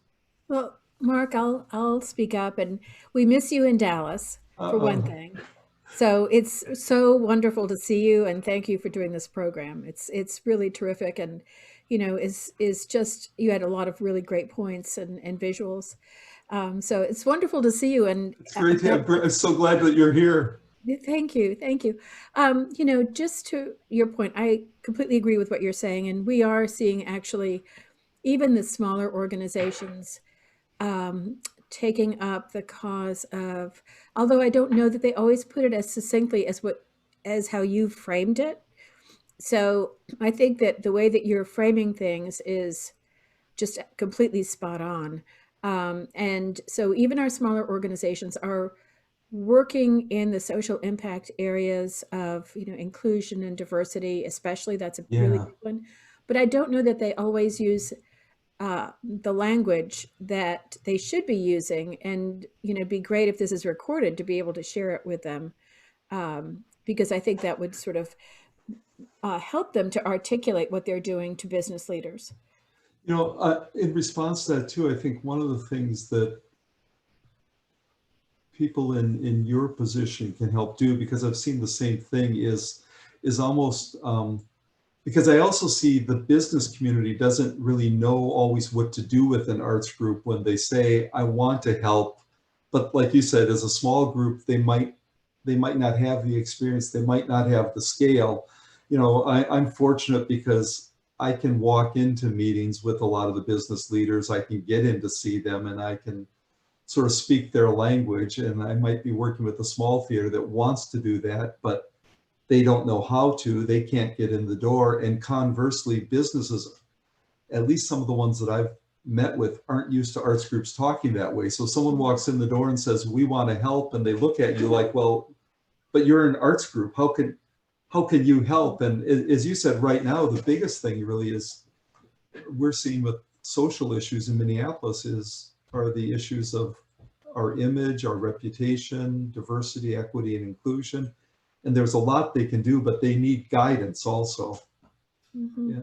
Speaker 3: Well, Mark, I'll speak up, and we miss you in Dallas for one thing. So it's so wonderful to see you, and thank you for doing this program. It's really terrific, and you know, is just, you had a lot of really great points and visuals. So it's wonderful to see you. And
Speaker 4: it's great to have, I'm so glad that you're here.
Speaker 3: Thank you. You know, just to your point, I completely agree with what you're saying, and we are seeing actually even the smaller organizations taking up the cause of, although I don't know that they always put it as succinctly as how you framed it. So I think that the way that you're framing things is just completely spot on. And so even our smaller organizations are working in the social impact areas of, you know, inclusion and diversity, especially. That's a really big one. But I don't know that they always use the language that they should be using. And, you know, it'd be great if this is recorded to be able to share it with them, because I think that would sort of help them to articulate what they're doing to business leaders.
Speaker 4: You know, in response to that too, I think one of the things that people in your position can help do, because I've seen the same thing, is almost, because I also see the business community doesn't really know always what to do with an arts group when they say, I want to help. But like you said, as a small group, they might not have the experience, they might not have the scale. You know, I'm fortunate because I can walk into meetings with a lot of the business leaders, I can get in to see them, and I can sort of speak their language. And I might be working with a small theater that wants to do that, but they don't know how to, they can't get in the door. And conversely, businesses, at least some of the ones that I've met with, aren't used to arts groups talking that way. So someone walks in the door and says, we want to help, and they look at you like, well, but you're an arts group, how can you help? And as you said, right now, the biggest thing really is we're seeing with social issues in Minneapolis are the issues of our image, our reputation, diversity, equity, and inclusion. And there's a lot they can do, but they need guidance also.
Speaker 3: Mm-hmm. Yeah.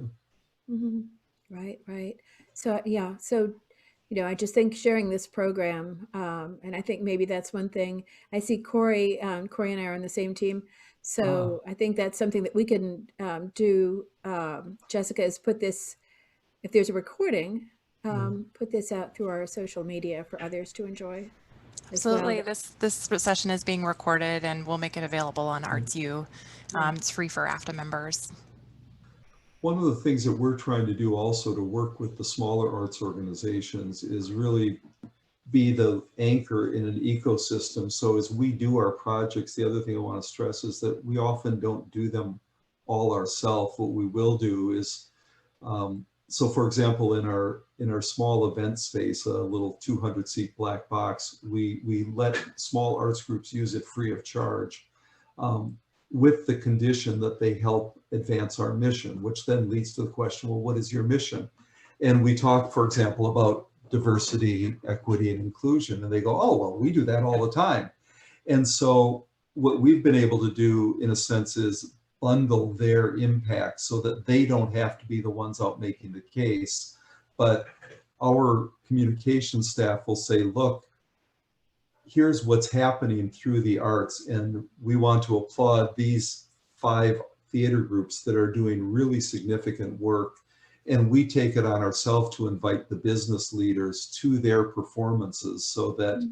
Speaker 3: Mm-hmm. Right. So, yeah. So, I just think sharing this program, and I think maybe that's one thing. I see Corey, Corey and I are on the same team. So I think that's something that we can do. Jessica, is put this, if there's a recording, put this out through our social media for others to enjoy as well.
Speaker 2: Absolutely. This session is being recorded and we'll make it available on ArtsU. It's free for AFTA members.
Speaker 4: One of the things that we're trying to do also to work with the smaller arts organizations is really be the anchor in an ecosystem. So as we do our projects, the other thing I want to stress is that we often don't do them all ourselves. What we will do is, so for example, in our small event space, a little 200-seat black box, we let small arts groups use it free of charge, with the condition that they help advance our mission, which then leads to the question, well, what is your mission? And we talk, for example, about diversity, equity, and inclusion, and they go, oh, well, we do that all the time. And so what we've been able to do, in a sense, is bundle their impact so that they don't have to be the ones out making the case, but our communication staff will say, look, here's what's happening through the arts, and we want to applaud these 5 theater groups that are doing really significant work, and we take it on ourselves to invite the business leaders to their performances so that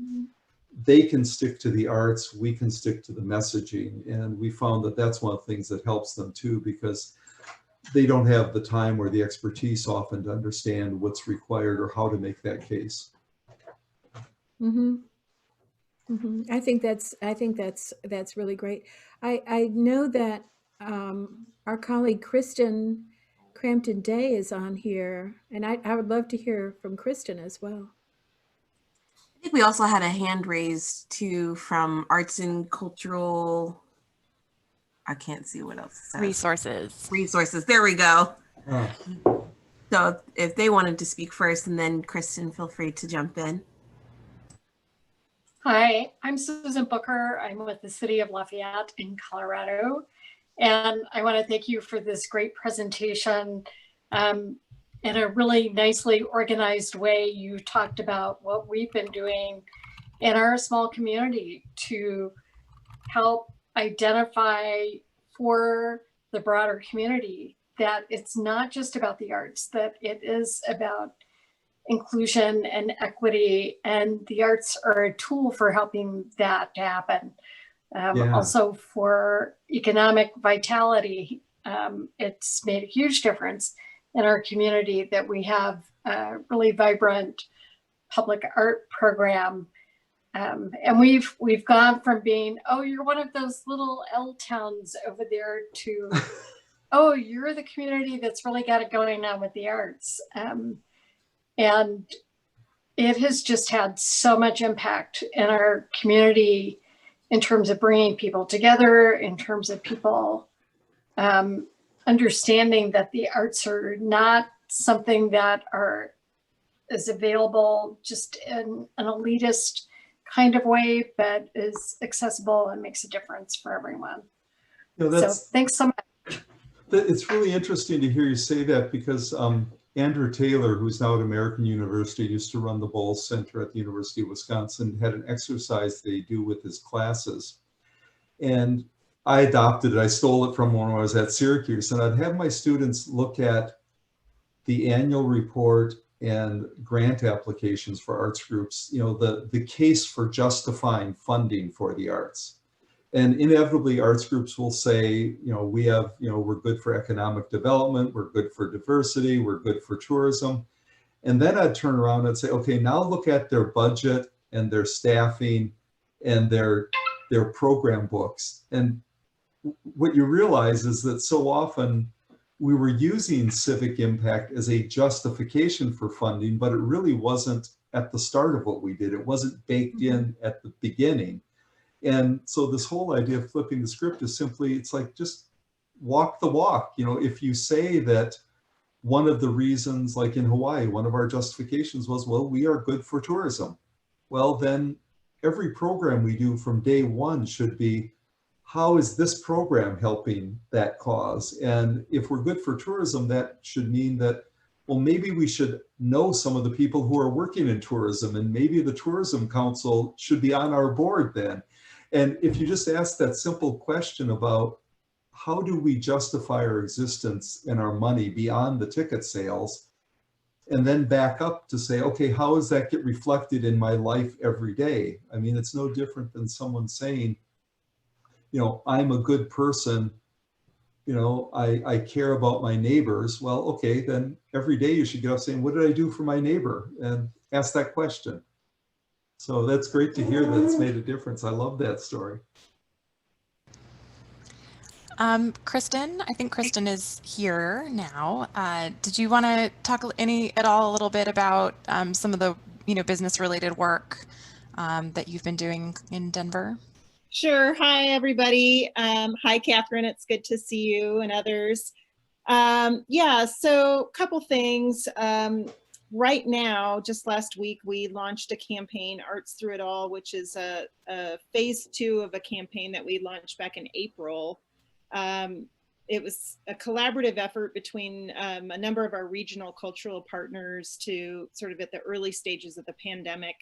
Speaker 4: they can stick to the arts, we can stick to the messaging. And we found that that's one of the things that helps them too, because they don't have the time or the expertise often to understand what's required or how to make that case.
Speaker 3: I think that's really great. I know that our colleague Kristen Crampton Day is on here, and I would love to hear from Kristen as well.
Speaker 1: I think we also had a hand raised too from Arts and Cultural. I can't see what else it says. Resources. There we go. So if they wanted to speak first, and then Kristen, feel free to jump in.
Speaker 5: Hi, I'm Susan Booker. I'm with the City of Lafayette in Colorado. And I want to thank you for this great presentation. In a really nicely organized way, you talked about what we've been doing in our small community to help identify for the broader community that it's not just about the arts, that it is about inclusion and equity, and the arts are a tool for helping that to happen. Also for economic vitality, it's made a huge difference in our community that we have a really vibrant public art program. And we've gone from being, oh, you're one of those little L towns over there, to, oh, you're the community that's really got it going on with the arts. And it has just had so much impact in our community in terms of bringing people together, in terms of people understanding that the arts are not something that is available just in an elitist kind of way, but is accessible and makes a difference for everyone. So thanks so much.
Speaker 4: It's really interesting to hear you say that, because Andrew Taylor, who's now at American University, used to run the Bowles Center at the University of Wisconsin, had an exercise they do with his classes. And I adopted it. I stole it from when I was at Syracuse. And I'd have my students look at the annual report and grant applications for arts groups, the case for justifying funding for the arts. And inevitably, arts groups will say, we're good for economic development, we're good for diversity, we're good for tourism. And then I'd turn around and say, okay, now look at their budget and their staffing and their program books. And what you realize is that so often we were using civic impact as a justification for funding, but it really wasn't at the start of what we did. It wasn't baked in at the beginning. And so this whole idea of flipping the script is simply, it's like, just walk the walk. If you say that one of the reasons, like in Hawaii, one of our justifications was, well, we are good for tourism. Well, then every program we do from day one should be, how is this program helping that cause? And if we're good for tourism, that should mean that well, maybe we should know some of the people who are working in tourism, and maybe the Tourism Council should be on our board then. And if you just ask that simple question about how do we justify our existence and our money beyond the ticket sales, and then back up to say, okay, how does that get reflected in my life every day? I mean, it's no different than someone saying, you know, I'm a good person, you know, I care about my neighbors. Well, okay, then every day you should get up saying, what did I do for my neighbor? And ask that question. So that's great to hear that it's made a difference. I love that story.
Speaker 2: Kristen, I think Kristen is here now. Did you want to talk at all a little bit about some of the business related work that you've been doing in Denver?
Speaker 6: Sure. Hi, everybody. Hi, Catherine. It's good to see you and others. Yeah, so a couple things. Right now, just last week, we launched a campaign, Arts Through It All, which is a phase 2 of a campaign that we launched back in April. It was a collaborative effort between a number of our regional cultural partners to sort of at the early stages of the pandemic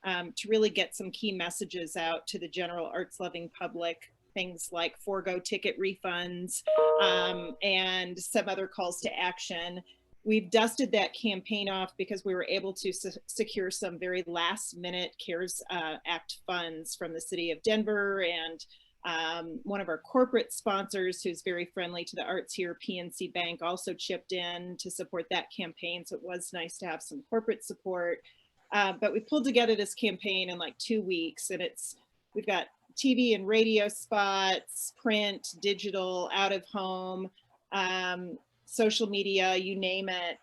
Speaker 6: to really get some key messages out to the general arts loving public, things like forego ticket refunds and some other calls to action. We've dusted that campaign off because we were able to secure some very last minute CARES Act funds from the city of Denver, and one of our corporate sponsors who's very friendly to the arts here, PNC Bank, also chipped in to support that campaign. So it was nice to have some corporate support. But we pulled together this campaign in like 2 weeks, and we've got TV and radio spots, print, digital, out of home, social media, you name it.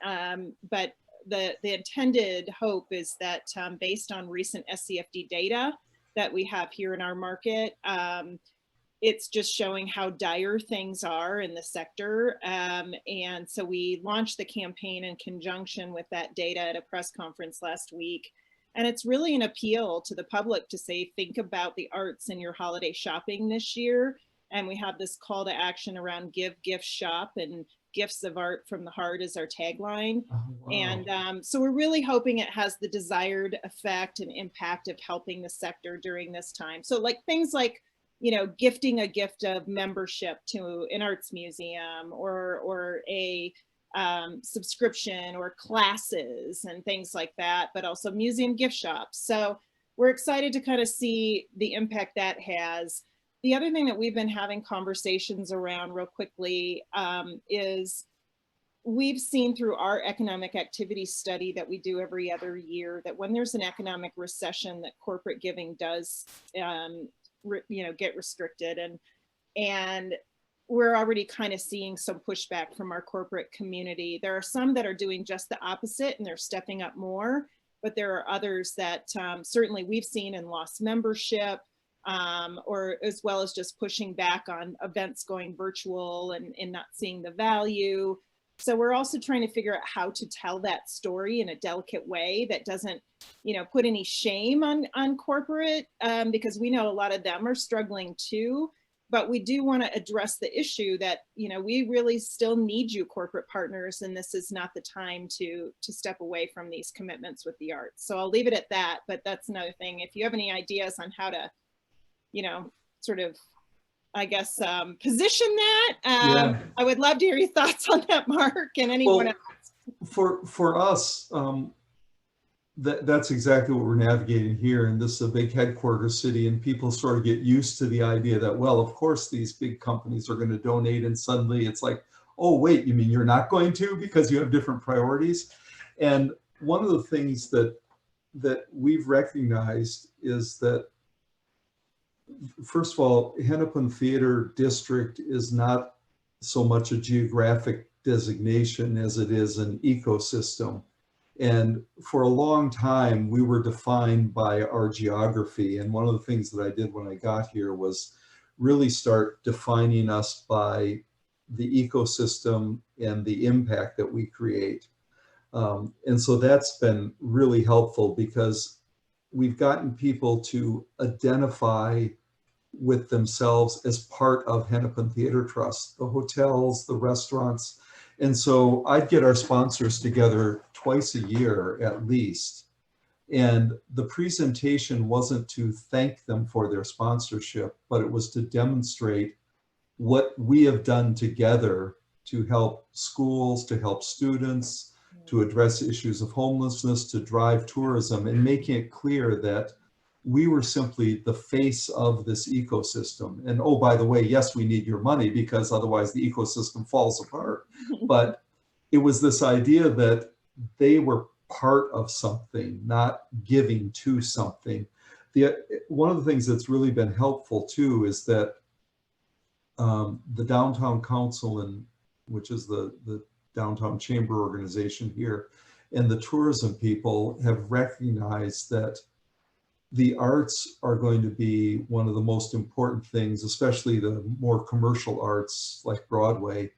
Speaker 6: But the intended hope is that based on recent SCFD data that we have here in our market, it's just showing how dire things are in the sector. And so we launched the campaign in conjunction with that data at a press conference last week. And it's really an appeal to the public to say, think about the arts in your holiday shopping this year. And we have this call to action around give, gift, shop, and gifts of art from the heart is our tagline. Oh, wow. And so we're really hoping it has the desired effect and impact of helping the sector during this time. So like things like, gifting a gift of membership to an arts museum or a subscription or classes and things like that, but also museum gift shops. So we're excited to kind of see the impact that has. The other thing that we've been having conversations around real quickly is we've seen through our economic activity study that we do every other year that when there's an economic recession, that corporate giving does get restricted, and we're already kind of seeing some pushback from our corporate community. There are some that are doing just the opposite and they're stepping up more, but there are others that certainly we've seen in lost membership, or as well as just pushing back on events going virtual and not seeing the value. So we're also trying to figure out how to tell that story in a delicate way that doesn't, put any shame on corporate, because we know a lot of them are struggling too. But we do want to address the issue that, we really still need you corporate partners, and this is not the time to step away from these commitments with the arts. So I'll leave it at that, but that's another thing. If you have any ideas on how to, sort of, I guess, position that, I would love to hear your thoughts on that, Mark, and anyone else.
Speaker 4: For us, that's exactly what we're navigating here. And this is a big headquarters city, and people sort of get used to the idea that, well, of course, these big companies are going to donate, and suddenly it's like, oh, wait, you mean you're not going to because you have different priorities? And one of the things that we've recognized is that, first of all, Hennepin Theater District is not so much a geographic designation as it is an ecosystem. And for a long time, we were defined by our geography. And one of the things that I did when I got here was really start defining us by the ecosystem and the impact that we create. And so that's been really helpful because we've gotten people to identify with themselves as part of Hennepin Theater Trust, the hotels, the restaurants, And so I'd get our sponsors together twice a year at least. And the presentation wasn't to thank them for their sponsorship, but it was to demonstrate what we have done together to help schools, to help students, to address issues of homelessness, to drive tourism, and making it clear that we were simply the face of this ecosystem. And oh, by the way, yes, we need your money because otherwise the ecosystem falls apart. But it was this idea that they were part of something, not giving to something. One of the things that's really been helpful too is that the Downtown Council, which is the Downtown Chamber organization here, and the tourism people have recognized that the arts are going to be one of the most important things, especially the more commercial arts like Broadway,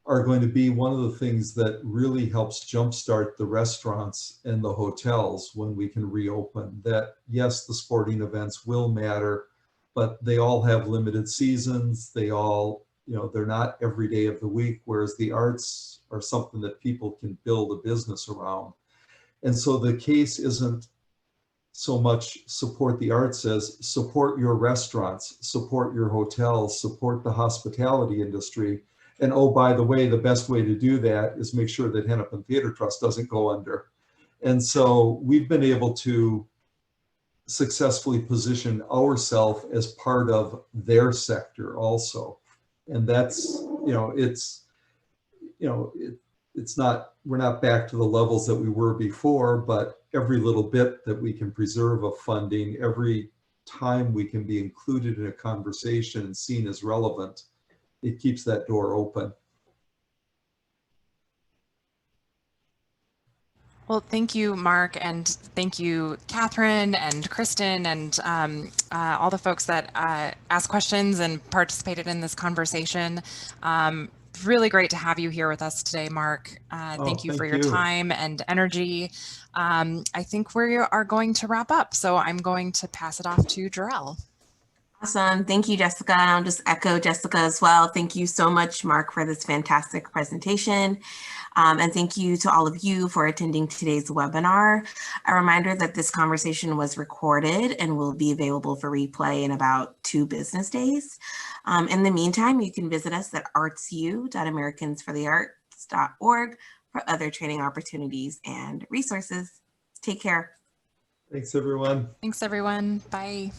Speaker 4: are going to be one of the things that really helps jumpstart the restaurants and the hotels when we can reopen. That yes, the sporting events will matter, but they all have limited seasons. They all, they're not every day of the week, whereas the arts are something that people can build a business around. And so the case isn't so much support the arts as support your restaurants, support your hotels, support the hospitality industry. And oh, by the way, the best way to do that is make sure that Hennepin Theater Trust doesn't go under. And so we've been able to successfully position ourselves as part of their sector also. And that's, it's not, we're not back to the levels that we were before, but every little bit that we can preserve of funding, every time we can be included in a conversation and seen as relevant, it keeps that door open.
Speaker 2: Well, thank you, Mark, and thank you, Catherine and Kristen, and all the folks that asked questions and participated in this conversation. Really great to have you here with us today, Mark. Thank you for your time and energy. I think we are going to wrap up, so I'm going to pass it off to Jarrell.
Speaker 1: Awesome. Thank you, Jessica. And I'll just echo Jessica as well. Thank you so much, Mark, for this fantastic presentation. And thank you to all of you for attending today's webinar. A reminder that this conversation was recorded and will be available for replay in about 2 business days. In the meantime, you can visit us at artsu.americansforthearts.org for other training opportunities and resources. Take care.
Speaker 4: Thanks, everyone.
Speaker 2: Thanks, everyone. Bye.